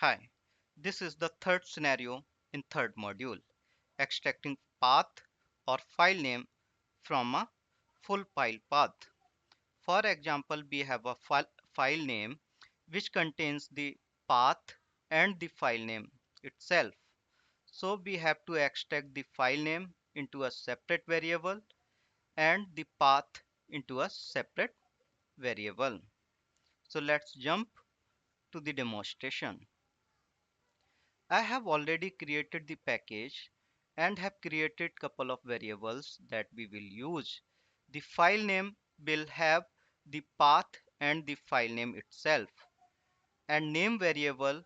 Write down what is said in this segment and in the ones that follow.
Hi, this is the third scenario in third module, extracting path or file name from a full file path. For example, we have a file name which contains the path and the file name itself. So we have to extract the file name into a separate variable and the path into a separate variable. So let's jump to the demonstration. I have already created the package and have created couple of variables that we will use. The file name will have the path and the file name itself, and name variable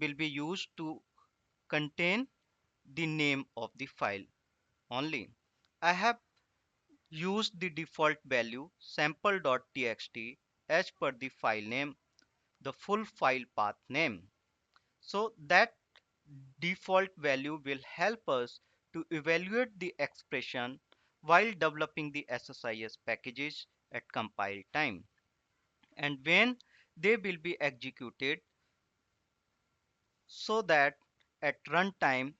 will be used to contain the name of the file only. I have used the default value sample.txt as per the file name, the full file path name. So that default value will help us to evaluate the expression while developing the SSIS packages at compile time. And when they will be executed so that at runtime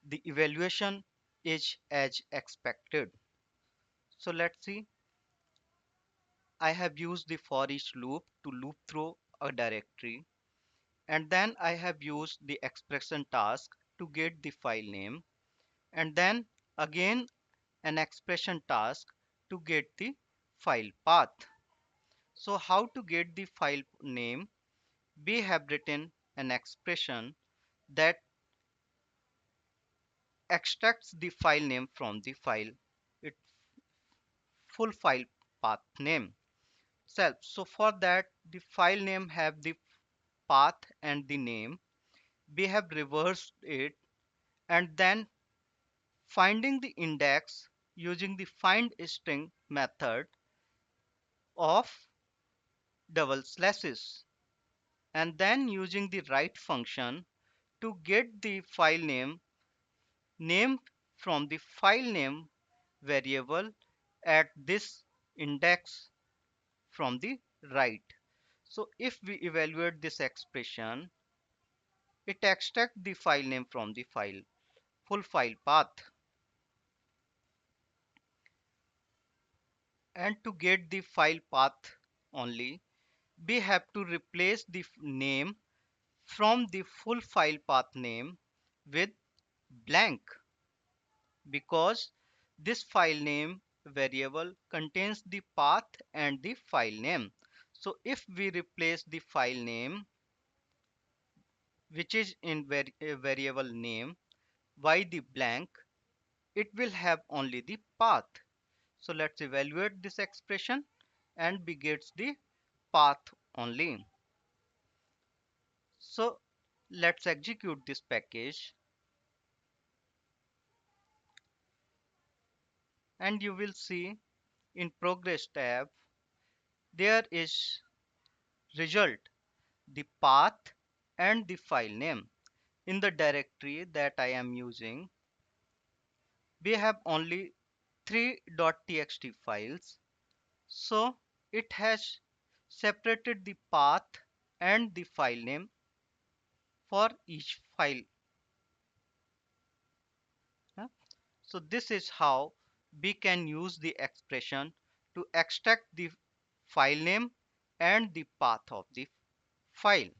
the evaluation is as expected. So let's see. I have used the for each loop to loop through a directory, and then I have used the expression task to get the file name, and then again an expression task to get the file path. So how to get the file name? We have written an expression that extracts the file name from the file, its full file path name itself. So for that the file name have the path and the name. We have reversed it and then finding the index using the find string method of double slashes, and then using the write function to get the file name from the file name variable at this index from the right. So if we evaluate this expression, it extracts the file name from the file full file path, and to get the file path only we have to replace the name from the full file path name with blank, because this file name variable contains the path and the file name. So if we replace the file name which is in variable name by the blank, it will have only the path. So let's evaluate this expression and we gets the path only. So let's execute this package and you will see in progress tab there is result, the path and the file name. In the directory that I am using, we have only 3.txt files, so it has separated the path and the file name for each file. Yeah. So this is how we can use the expression to extract the file name and the path of the file.